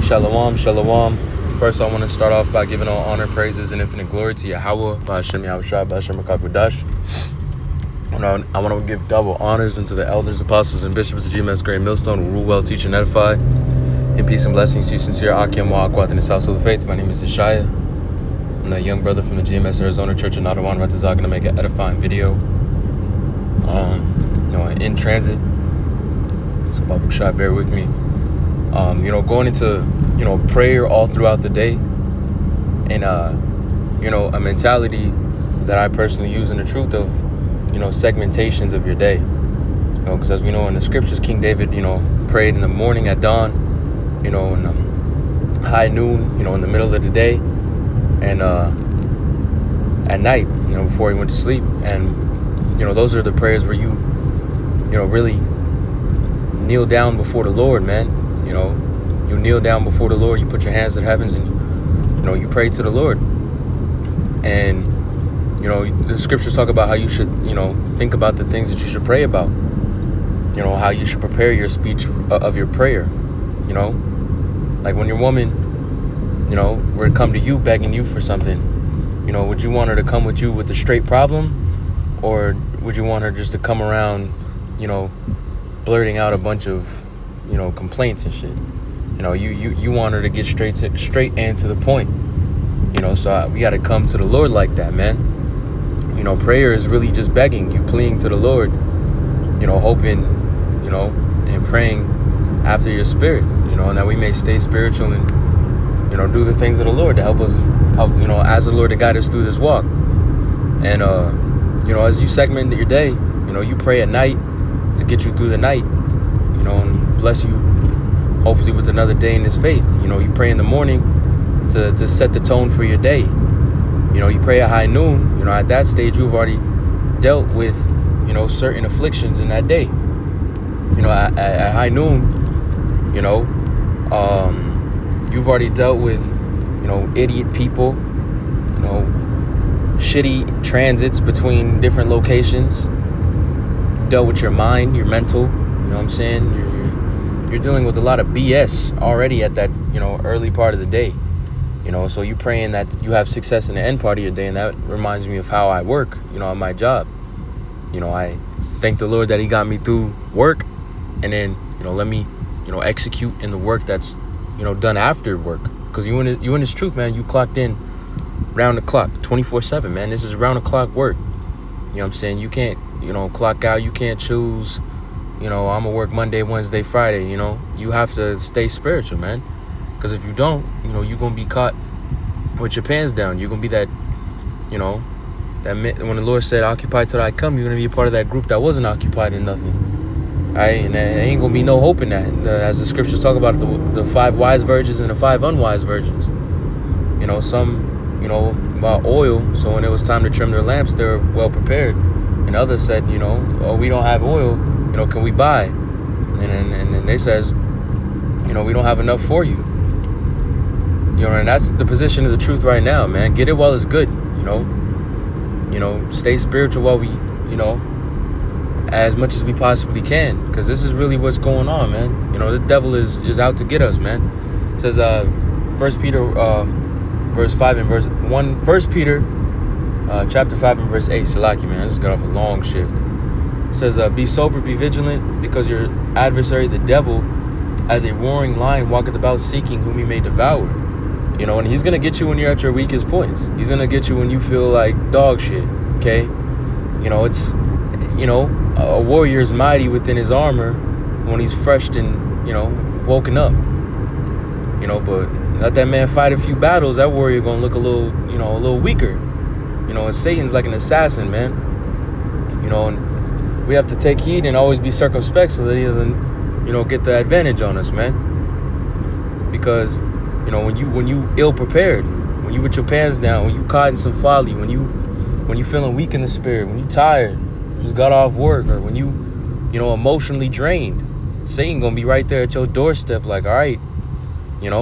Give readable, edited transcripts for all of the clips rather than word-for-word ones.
Shalom, shalom. First, I want to start off by giving all honor, praises, and infinite glory to Yahweh, Ba'ashem Yahushua, Ba'ashem HaKadosh. I want to give double honors unto the elders, apostles, and bishops of GMS Great Millstone who rule well, teach, and edify. In peace and blessings to you, sincere Akim Wa'akwat in this house of the faith. My name is Ishaya. I'm a young brother from the GMS Arizona Church of Nadawan Ratazak, going to make an edifying video. In transit. So Babu Shah, bear with me. Going into, prayer all throughout the day, and, a mentality that I personally use in the truth of, segmentations of your day. Because as we know in the scriptures, King David, prayed in the morning at dawn, in high noon, in the middle of the day, and at night, before he went to sleep. And, those are the prayers where you, really kneel down before the Lord, man. You kneel down before the Lord, you put your hands to the heavens, and you pray to the Lord. And the scriptures talk about how you should think about the things that you should pray about, how you should prepare your speech of your prayer. Like when your woman were to come to you begging you for something, would you want her to come with you with a straight problem, or would you want her just to come around blurting out a bunch of complaints and shit? You want her to get straight and to the point. So we got to come to the Lord like that, man. Prayer is really just begging, you pleading to the Lord, hoping, and praying after your spirit, and that we may stay spiritual and, do the things of the Lord to help us, as the Lord to guide us through this walk. And, as you segment your day, you pray at night to get you through the night, and bless you, hopefully, with another day in this faith. You pray in the morning to set the tone for your day. You pray at high noon. At that stage, you've already dealt with, certain afflictions in that day. At high noon, you've already dealt with, idiot people, shitty transits between different locations. You've dealt with your mind, your mental, what I'm saying? You're dealing with a lot of BS already at that, early part of the day. So you praying that you have success in the end part of your day. And that reminds me of how I work, on my job. I thank the Lord that he got me through work, and then, let me, execute in the work that's, done after work. Because you in this truth, man, you clocked in round the clock, 24/7, man. This is round the clock work. What I'm saying? You can't, clock out. You can't choose, I'm going to work Monday, Wednesday, Friday, You have to stay spiritual, man. Because if you don't, you're going to be caught with your pants down. You're going to be that, when the Lord said, occupy till I come, you're going to be a part of that group that wasn't occupied in nothing. All right? And there ain't going to be no hope in that. As the scriptures talk about the 5 wise virgins and the 5 unwise virgins. Some, about oil. So when it was time to trim their lamps, they were well prepared. And others said, we don't have oil. Can we buy? And they says, we don't have enough for you. And that's the position of the truth right now, man. Get it while it's good, Stay spiritual while we, as much as we possibly can. Because this is really what's going on, man. The devil is out to get us, man. It says, 1 Peter, verse 5 and verse 1. 1 Peter, chapter 5 and verse 8. Salaki, man. I just got off a long shift. It says, be sober, be vigilant, because your adversary, the devil, as a roaring lion, walketh about seeking whom he may devour. And he's going to get you when you're at your weakest points. He's going to get you when you feel like dog shit, okay? It's, a warrior's mighty within his armor when he's fresh and, woken up. But let that man fight a few battles, that warrior going to look a little weaker. And Satan's like an assassin, man. And we have to take heed and always be circumspect so that he doesn't, get the advantage on us, man. Because, when you ill prepared, when you with your pants down, when you caught in some folly, when you feeling weak in the spirit, when you tired, just got off work, or when you, emotionally drained, Satan gonna be right there at your doorstep, like, all right, and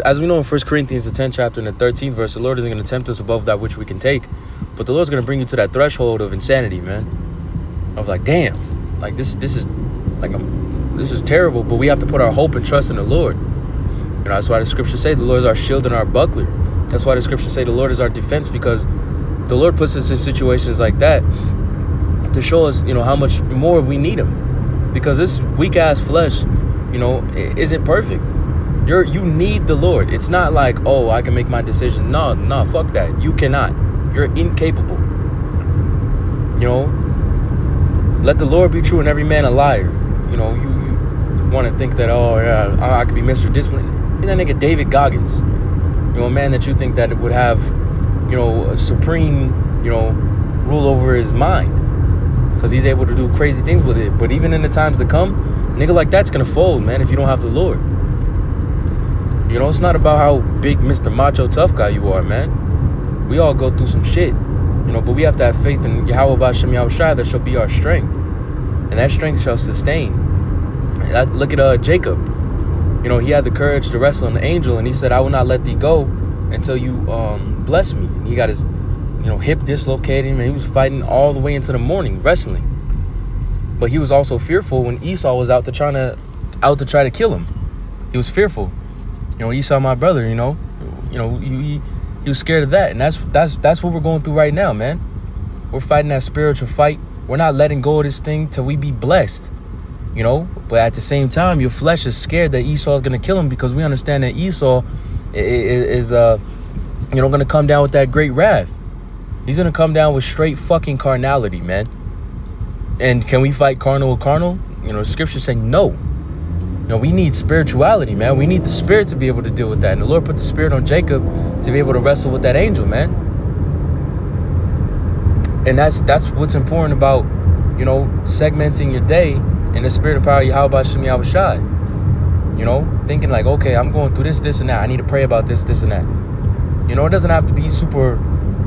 as we know in 1 Corinthians, the 10th chapter and the 13th verse, the Lord isn't gonna tempt us above that which we can take, but the Lord's gonna bring you to that threshold of insanity, man. Of like, damn, like this is terrible, but we have to put our hope and trust in the Lord. You know, that's why the scriptures say the Lord is our shield and our buckler. That's why the scriptures say the Lord is our defense, because the Lord puts us in situations like that to show us, you know, how much more we need him. Because this weak ass flesh, you know, isn't perfect. You need the Lord. It's not like, oh, I can make my decision. No, fuck that. You cannot. You're incapable. You know, let the Lord be true and every man a liar. You know, you want to think that, oh yeah, I could be Mr. Discipline. You're that nigga David Goggins. You know, a man that you think that it would have, you know, a supreme, you know, rule over his mind, because he's able to do crazy things with it. But even in the times to come, a nigga like that's gonna fold, man, if you don't have the Lord. You know, it's not about how big Mr. Macho Tough Guy you are, man. We all go through some shit, you know, but we have to have faith in Yahweh Bashem Yahushai, that shall be our strength, and that strength shall sustain. Look at Jacob. You know, he had the courage to wrestle an angel, and he said, I will not let thee go until you bless me. And he got his, you know, hip dislocated, and he was fighting all the way into the morning, wrestling. But he was also fearful when Esau was out to try to kill him. He was fearful. You know, Esau, my brother, you know, he was scared of that. And that's what we're going through right now, man. We're fighting that spiritual fight. We're not letting go of this thing till we be blessed. You know, but at the same time, your flesh is scared that Esau is going to kill him, because we understand that Esau is you know, going to come down with that great wrath. He's going to come down with straight fucking carnality, man. And can we fight carnal with carnal? You know, the scriptures say no. You know, we need spirituality, man. We need the spirit to be able to deal with that. And the Lord put the spirit on Jacob to be able to wrestle with that angel, man. And that's what's important about, you know, segmenting your day in the spirit and power of Yahweh Bashem Yahushai. You know, thinking like, okay, I'm going through this, and that. I need to pray about this, and that. You know, it doesn't have to be super,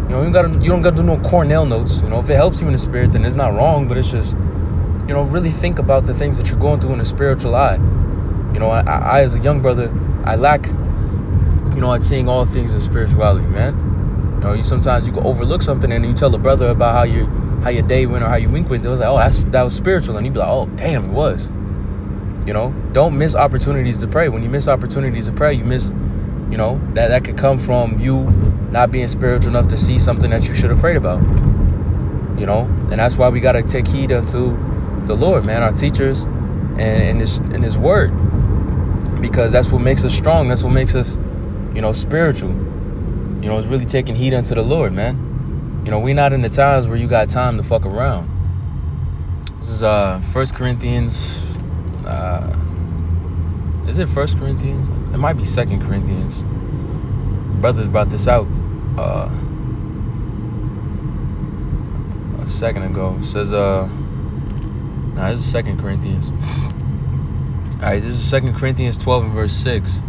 you know, you don't gotta do no Cornell notes. You know, if it helps you in the spirit, then it's not wrong, but it's just, you know, really think about the things that you're going through in a spiritual eye. You know, I as a young brother, I lack, you know, at seeing all things in spirituality, man. You know, sometimes you can overlook something, and you tell a brother about how your day went or how you wink with it. It was like, oh, that was spiritual. And you'd be like, oh, damn, it was. You know, don't miss opportunities to pray. When you miss opportunities to pray, you miss, you know, that could come from you not being spiritual enough to see something that you should have prayed about. You know, and that's why we got to take heed unto the Lord, man, our teachers and his word, because that's what makes us strong. That's what makes us, you know, spiritual. You know, it's really taking heed unto the Lord, man. You know, we're not in the times where you got time to fuck around. This is 1 Corinthians. Is it 1 Corinthians? It might be 2 Corinthians. Brothers brought this out a second ago. It says, this is 2 Corinthians. All right, this is 2 Corinthians 12 and verse 6.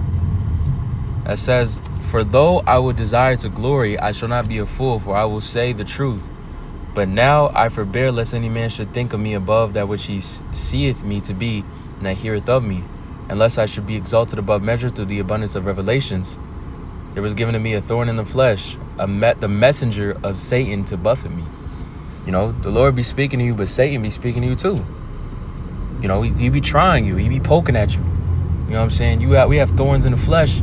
That says, for though I would desire to glory, I shall not be a fool, for I will say the truth. But now I forbear, lest any man should think of me above that which he seeth me to be, and that heareth of me, unless I should be exalted above measure through the abundance of revelations. There was given to me a thorn in the flesh, the messenger of Satan to buffet me. You know, the Lord be speaking to you, but Satan be speaking to you too. You know, he be trying you, he be poking at you. You know what I'm saying? We have thorns in the flesh.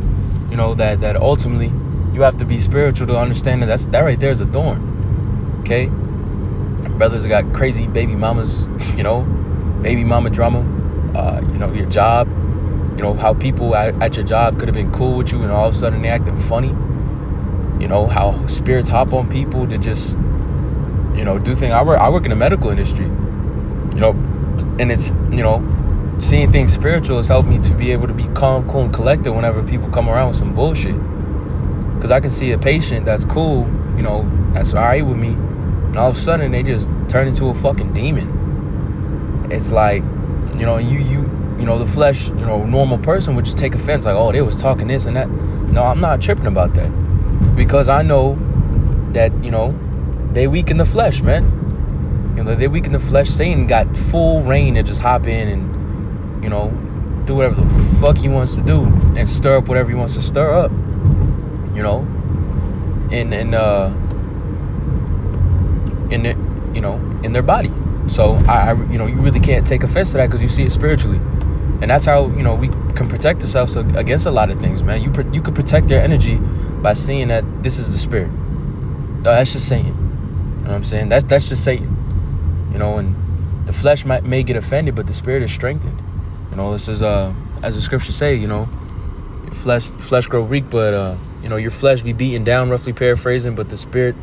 You know, that ultimately you have to be spiritual to understand that right there is a thorn. Okay? Brothers got crazy baby mamas, you know, baby mama drama, you know, your job, you know, how people at your job could have been cool with you and all of a sudden they acting funny. You know, how spirits hop on people to just, you know, do things. I work in the medical industry, you know, and it's, you know, seeing things spiritual has helped me to be able to be calm, cool, and collected whenever people come around with some bullshit. Because I can see a patient that's cool, you know, that's all right with me, and all of a sudden they just turn into a fucking demon. It's like, you know, you know, the flesh, you know, normal person would just take offense, like, oh, they was talking this and that. No, I'm not tripping about that, because I know that, you know, they weak in the flesh, man. You know, they weak in the flesh. Satan got full reign to just hop in and, you know, do whatever the fuck he wants to do and stir up whatever he wants to stir up, you know, in their body. So I you know, you really can't take offense to that because you see it spiritually. And that's how, we can protect ourselves against a lot of things, man. You could protect your energy by seeing that this is the spirit. That's just Satan. You know what I'm saying? That's just Satan. And the flesh may get offended, but the spirit is strengthened. This is as the scriptures say, your flesh grow weak, but your flesh be beaten down, roughly paraphrasing, but the spirit,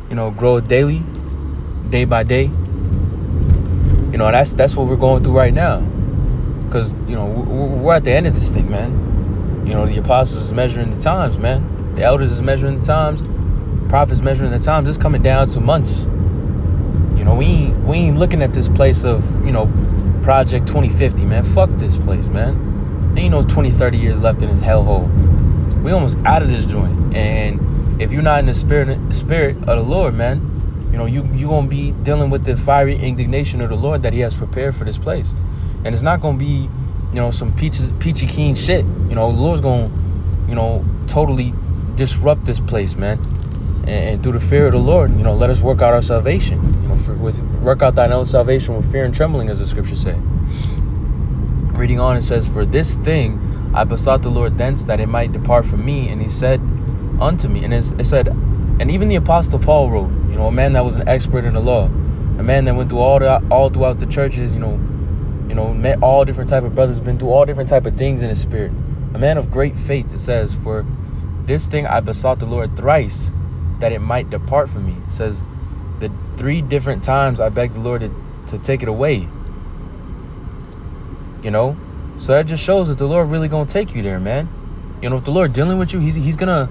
grow daily, day by day. That's what we're going through right now. Because, we're at the end of this thing, man. The apostles is measuring the times, man. The elders is measuring the times. Prophets measuring the times. It's coming down to months. We ain't looking at this place of, Project 2050, man. Fuck this place, man. Ain't no 20, 30 years left in this hellhole. We almost out of this joint. And if you're not in the spirit of the Lord, man, you gonna be dealing with the fiery indignation of the Lord that he has prepared for this place. And it's not gonna be, some peachy keen shit. The Lord's gonna, totally disrupt this place, man. And through the fear of the Lord, let us work out our salvation. Work out thine own salvation with fear and trembling, as the scriptures say. Reading on, it says, "For this thing I besought the Lord thence, that it might depart from me. And he said unto me," and it said, and even the apostle Paul wrote, a man that was an expert in the law, a man that went through all throughout the churches, met all different type of brothers, been through all different type of things in his spirit. A man of great faith. It says, "For this thing I besought the Lord thrice, that it might depart from me." It says, the 3 different times I begged the Lord to take it away. So that just shows that the Lord really gonna take you there, man. If the Lord dealing with you, he's gonna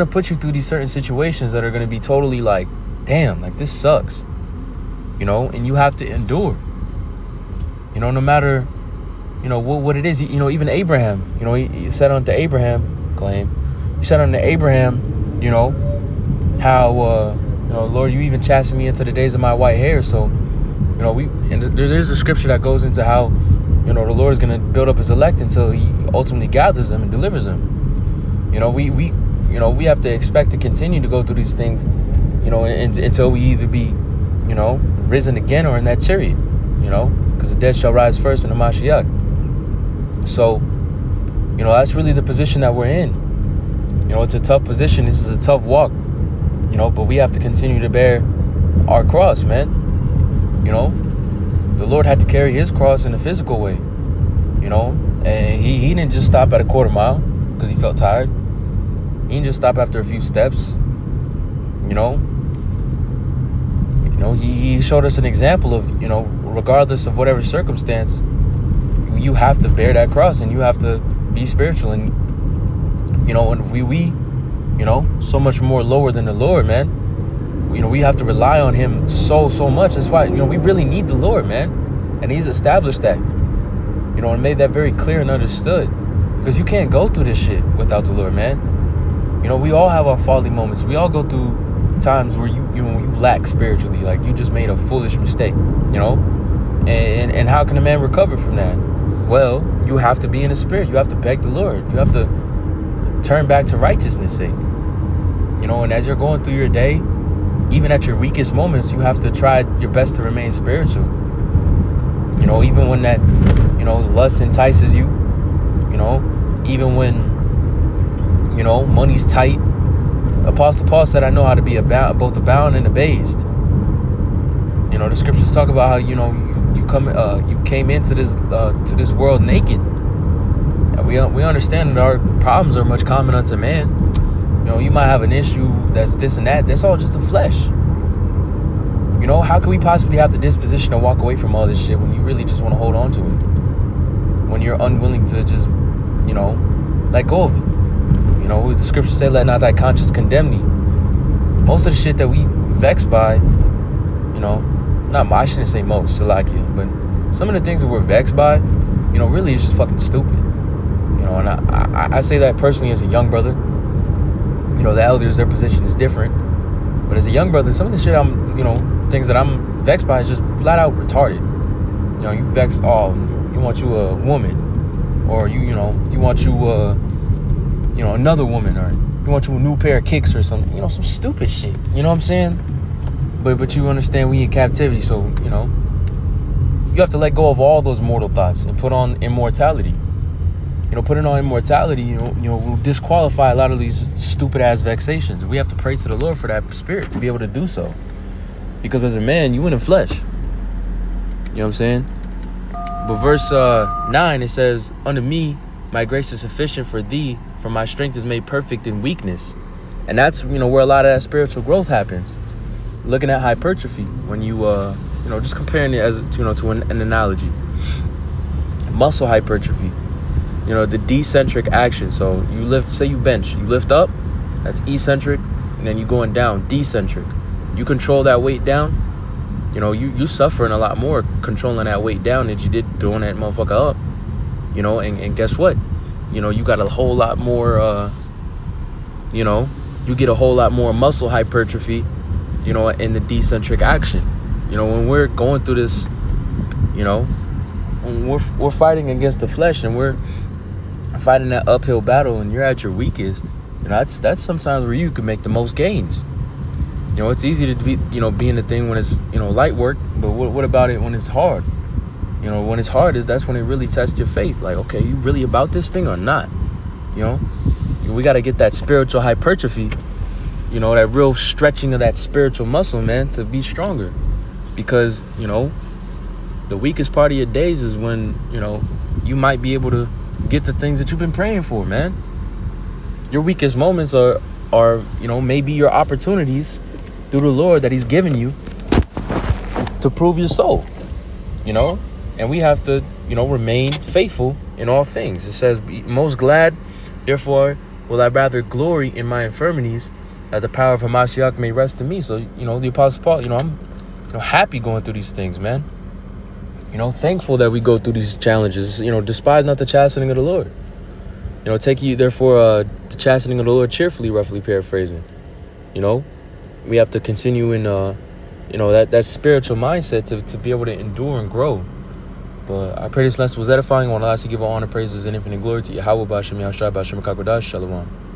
put you through these certain situations that are gonna be totally like, damn, like this sucks. And you have to endure. No matter, what it is. Even Abraham, he said unto Abraham, he said unto Abraham, how, Lord, you even chasten me into the days of my white hair. So, there's a scripture that goes into how, the Lord is going to build up his elect until he ultimately gathers them and delivers them. We have to expect to continue to go through these things, until we either be, risen again or in that chariot, because the dead shall rise first in the Mashiach. So, that's really the position that we're in. It's a tough position. This is a tough walk, but we have to continue to bear our cross, man. The Lord had to carry his cross in a physical way, and he didn't just stop at a quarter mile because he felt tired. He didn't just stop after a few steps, he showed us an example of, regardless of whatever circumstance, you have to bear that cross and you have to be spiritual. And, and we so much more lower than the Lord, man. We have to rely on him so much. That's why, we really need the Lord, man. And he's established that, and made that very clear and understood. Because you can't go through this shit without the Lord, man. We all have our folly moments. We all go through times where you lack spiritually, like you just made a foolish mistake, and how can a man recover from that? Well, you have to be in the spirit. You have to beg the Lord. You have to turn back to righteousness' sake. And as you're going through your day, even at your weakest moments, you have to try your best to remain spiritual. Even when that, lust entices you, even when, money's tight. Apostle Paul said, "I know how to be both abound and abased." The scriptures talk about how, you came into this world naked. And we understand that our problems are much common unto man. You might have an issue that's this and that. That's all just the flesh. How can we possibly have the disposition to walk away from all this shit when you really just want to hold on to it? When you're unwilling to just, let go of it. The scriptures say, "Let not thy conscience condemn thee." Most of the shit that we vexed by, I shouldn't say most, Salakia, but some of the things that we're vexed by, really is just fucking stupid. And I say that personally as a young brother. The elders, their position is different. But as a young brother, some of the shit things that I'm vexed by is just flat out retarded. You vex, you want you a woman, or you want you another woman, or you want you a new pair of kicks or something, some stupid shit. You know what I'm saying? But you understand we in captivity, so you have to let go of all those mortal thoughts and put on immortality. Putting on immortality, will disqualify a lot of these stupid ass vexations. We have to pray to the Lord for that spirit to be able to do so. Because as a man, you in the flesh. You know what I'm saying? But verse 9, it says, unto me, my grace is sufficient for thee, for my strength is made perfect in weakness. And that's, where a lot of that spiritual growth happens. Looking at hypertrophy, when you, just comparing it as, to an analogy. Muscle hypertrophy. The decentric action. So you lift, say you bench, you lift up, that's eccentric, and then you going down, decentric. You control that weight down, you suffering a lot more controlling that weight down than you did throwing that motherfucker up. And guess what? You got a whole lot more, you get a whole lot more muscle hypertrophy, in the decentric action. When we're going through this, when we're fighting against the flesh and we're fighting that uphill battle and you're at your weakest, that's sometimes where you can make the most gains. It's easy to be, be in the thing when it's, light work, but what about it when it's hard? When it's hard, that's when it really tests your faith. Like, okay, you really about this thing or not? We got to get that spiritual hypertrophy, that real stretching of that spiritual muscle, man, to be stronger. Because, the weakest part of your days is when, you might be able to get the things that you've been praying for, man. Your weakest moments are maybe your opportunities through the Lord that he's given you to prove your soul, and we have to, remain faithful in all things. It says, be most glad, therefore will I rather glory in my infirmities, that the power of Hamashiach may rest in me. So, the Apostle Paul, I'm happy going through these things, man. Thankful that we go through these challenges. Despise not the chastening of the Lord. Take ye therefore the chastening of the Lord cheerfully, roughly paraphrasing. We have to continue in that spiritual mindset to be able to endure and grow. But I pray this lesson was edifying. I want to lastly give all honor, praises, and infinite glory to Yahweh B'Hashem Yahshua B'Hashem Kakodash. Shalom.